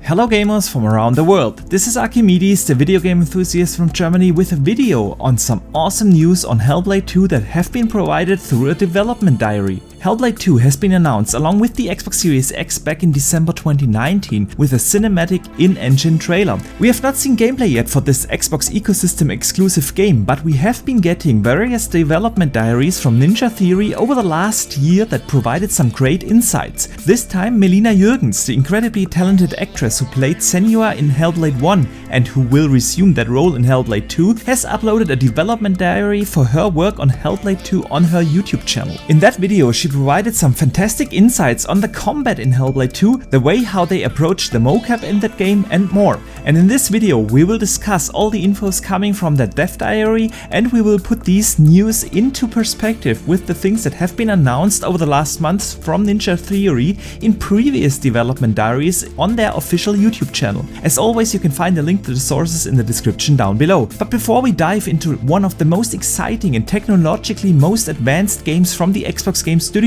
Hello gamers from around the world, this is Archimedes, the video game enthusiast from Germany, with a video on some awesome news on Hellblade 2 that have been provided through a development diary. Hellblade 2 has been announced along with the Xbox Series X back in December 2019 with a cinematic in-engine trailer. We have not seen gameplay yet for this Xbox ecosystem exclusive game, but we have been getting various development diaries from Ninja Theory over the last year that provided some great insights. This time Melina Juergen, the incredibly talented actress who played Senua in Hellblade 1 and who will resume that role in Hellblade 2, has uploaded a development diary for her work on Hellblade 2 on her YouTube channel. In that video she provided some fantastic insights on the combat in Hellblade 2, the way how they approach the mocap in that game and more. And in this video we will discuss all the infos coming from that dev diary, and we will put these news into perspective with the things that have been announced over the last months from Ninja Theory in previous development diaries on their official YouTube channel. As always, you can find a link to the sources in the description down below. But before we dive into one of the most exciting and technologically most advanced games from the Xbox Game Studios,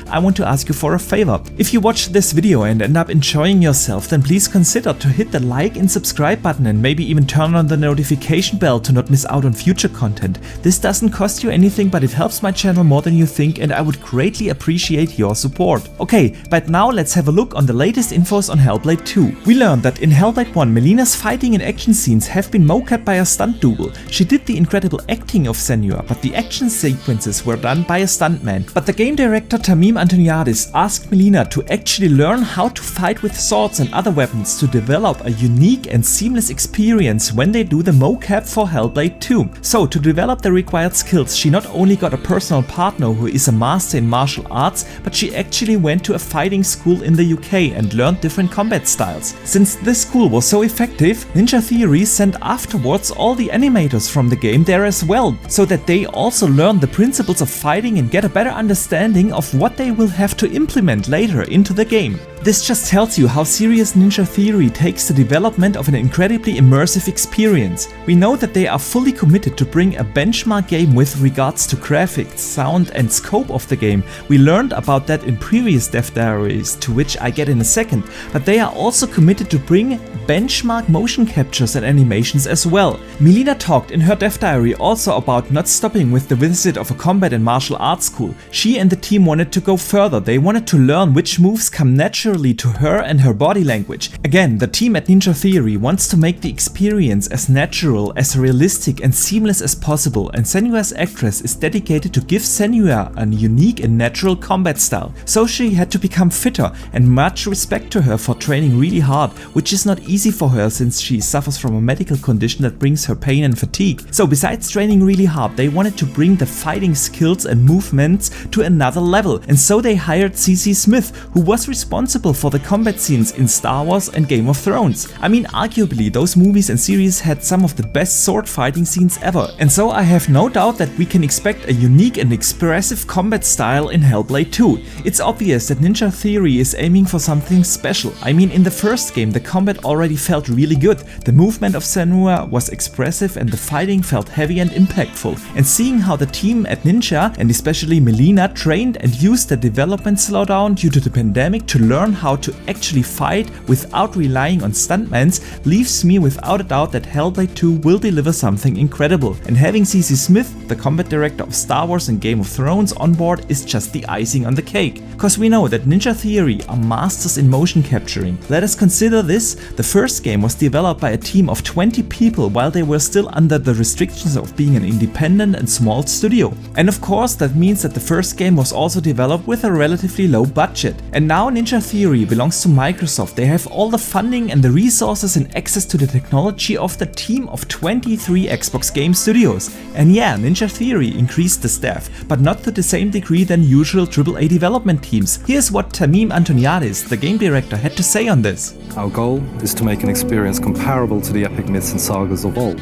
I want to ask you for a favor. If you watch this video and end up enjoying yourself, then please consider to hit the like and subscribe button and maybe even turn on the notification bell to not miss out on future content. This doesn't cost you anything, but it helps my channel more than you think, and I would greatly appreciate your support. Okay, but now let's have a look on the latest infos on Hellblade 2. We learned that in Hellblade 1, Melina's fighting and action scenes have been mocapped by a stunt double. She did the incredible acting of Senua, but the action sequences were done by a stuntman. But the game director Tamim Antoniadis asked Melina to actually learn how to fight with swords and other weapons to develop a unique and seamless experience when they do the mocap for Hellblade 2. So to develop the required skills, she not only got a personal partner who is a master in martial arts, but she actually went to a fighting school in the UK and learned different combat styles. Since this school was so effective, Ninja Theory sent afterwards all the animators from the game there as well, so that they also learn the principles of fighting and get a better understanding of what they will have to implement later into the game. This just tells you how serious Ninja Theory takes the development of an incredibly immersive experience. We know that they are fully committed to bring a benchmark game with regards to graphics, sound and scope of the game. We learned about that in previous dev diaries, to which I get in a second, but they are also committed to bring benchmark motion captures and animations as well. Melina talked in her dev diary also about not stopping with the visit of a combat and martial arts school. She and the team wanted to go further. They wanted to learn which moves come naturally to her and her body language. Again, the team at Ninja Theory wants to make the experience as natural, as realistic and seamless as possible, and Senua's actress is dedicated to give Senua a unique and natural combat style. So she had to become fitter, and much respect to her for training really hard, which is not easy for her since she suffers from a medical condition that brings her pain and fatigue. So besides training really hard, they wanted to bring the fighting skills and movements to another level, and so they hired CC Smith, who was responsible for the combat scenes in Star Wars and Game of Thrones. I mean, arguably those movies and series had some of the best sword fighting scenes ever, and so I have no doubt that we can expect a unique and expressive combat style in Hellblade 2. It's obvious that Ninja Theory is aiming for something special. I mean, in the first game the combat already felt really good, the movement of Senua was expressive and the fighting felt heavy and impactful, and seeing how the team at Ninja, and especially Melina, trained and used the development slowdown due to the pandemic to learn how to actually fight without relying on stuntmans leaves me without a doubt that Hellblade 2 will deliver something incredible. And having CC Smith, the combat director of Star Wars and Game of Thrones, on board is just the icing on the cake. Cause we know that Ninja Theory are masters in motion capturing. Let us consider this: the first game was developed by a team of 20 people while they were still under the restrictions of being an independent and small studio. And of course that means that the first game was also developed with a relatively low budget. And now Ninja Theory belongs to Microsoft. They have all the funding and the resources and access to the technology of the team of 23 Xbox Game Studios. And yeah, Ninja Theory increased the staff, but not to the same degree than usual AAA development teams. Here's what Tamim Antoniadis, the game director, had to say on this. Our goal is to make an experience comparable to the epic myths and sagas of old.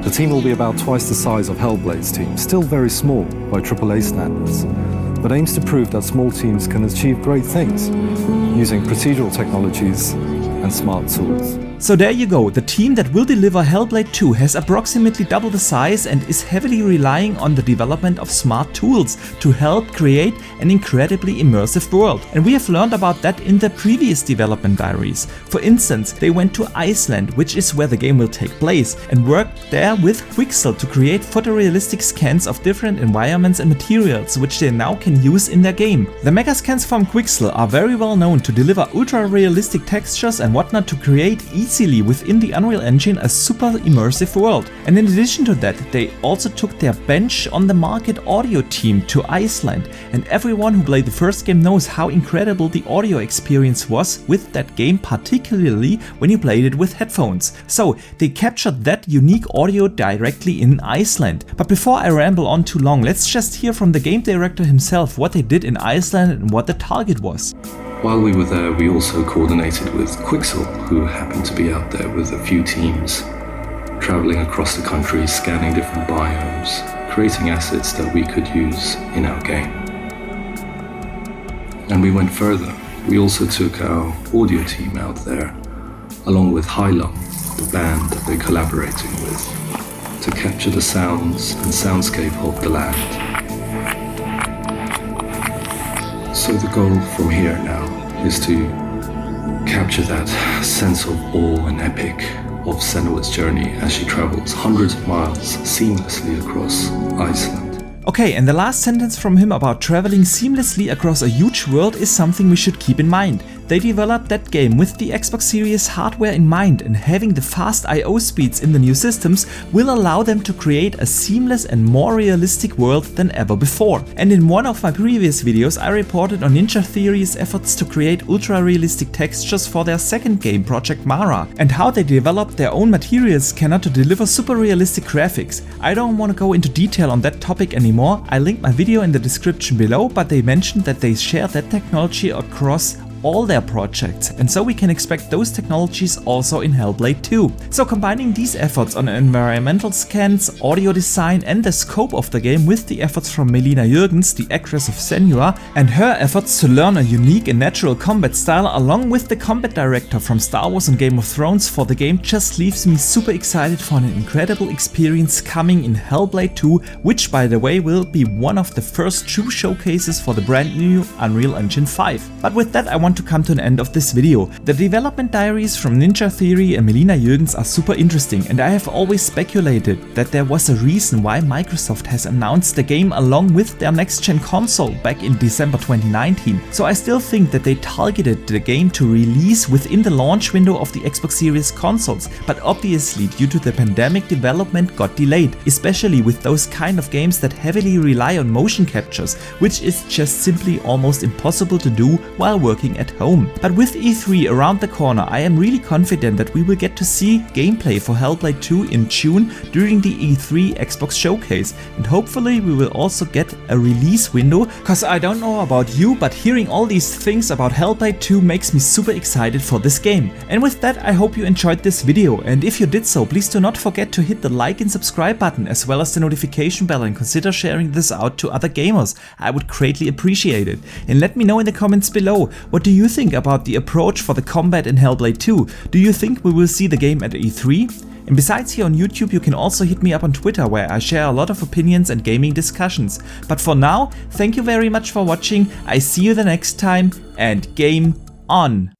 The team will be about twice the size of Hellblade's team, still very small by AAA standards, but aims to prove that small teams can achieve great things using procedural technologies and smart tools. So there you go, the team that will deliver Hellblade 2 has approximately double the size and is heavily relying on the development of smart tools to help create an incredibly immersive world. And we have learned about that in the previous development diaries. For instance, they went to Iceland, which is where the game will take place, and worked there with Quixel to create photorealistic scans of different environments and materials, which they now can use in their game. The mega scans from Quixel are very well known to deliver ultra realistic textures and whatnot to create easily within the Unreal Engine a super immersive world. And in addition to that, they also took their bench on the market audio team to Iceland, and everyone who played the first game knows how incredible the audio experience was with that game, particularly when you played it with headphones. So they captured that unique audio directly in Iceland. But before I ramble on too long, let's just hear from the game director himself what they did in Iceland and what the target was. While we were there, we also coordinated with Quixel, who happened to be out there with a few teams, traveling across the country, scanning different biomes, creating assets that we could use in our game. And we went further. We also took our audio team out there, along with Hylum, the band that they're collaborating with, to capture the sounds and soundscape of the land. So the goal from here now is to capture that sense of awe and epic of Senua's journey as she travels hundreds of miles seamlessly across Iceland. Okay, and the last sentence from him about traveling seamlessly across a huge world is something we should keep in mind. They developed that game with the Xbox Series hardware in mind, and having the fast I/O speeds in the new systems will allow them to create a seamless and more realistic world than ever before. And in one of my previous videos I reported on Ninja Theory's efforts to create ultra-realistic textures for their second game, Project Mara, and how they developed their own material scanner to deliver super realistic graphics. I don't want to go into detail on that topic anymore. I linked my video in the description below, but they mentioned that they share that technology across all their projects, and so we can expect those technologies also in Hellblade 2. So combining these efforts on environmental scans, audio design and the scope of the game with the efforts from Melina Juergen, the actress of Senua, and her efforts to learn a unique and natural combat style along with the combat director from Star Wars and Game of Thrones for the game just leaves me super excited for an incredible experience coming in Hellblade 2, which by the way will be one of the first true showcases for the brand new Unreal Engine 5. But with that I want to come to an end of this video. The development diaries from Ninja Theory and Melina Juergen are super interesting, and I have always speculated that there was a reason why Microsoft has announced the game along with their next-gen console back in December 2019. So I still think that they targeted the game to release within the launch window of the Xbox Series consoles, but obviously due to the pandemic development got delayed, especially with those kind of games that heavily rely on motion captures, which is just simply almost impossible to do while working at home. But with E3 around the corner, I am really confident that we will get to see gameplay for Hellblade 2 in June during the E3 Xbox showcase, and hopefully we will also get a release window, cause I don't know about you, but hearing all these things about Hellblade 2 makes me super excited for this game. And with that I hope you enjoyed this video, and if you did so, please do not forget to hit the like and subscribe button as well as the notification bell, and consider sharing this out to other gamers. I would greatly appreciate it. And let me know in the comments below, what do you think about the approach for the combat in Hellblade 2? Do you think we will see the game at E3? And besides here on YouTube, you can also hit me up on Twitter, where I share a lot of opinions and gaming discussions. But for now, thank you very much for watching, I see you the next time, and game on!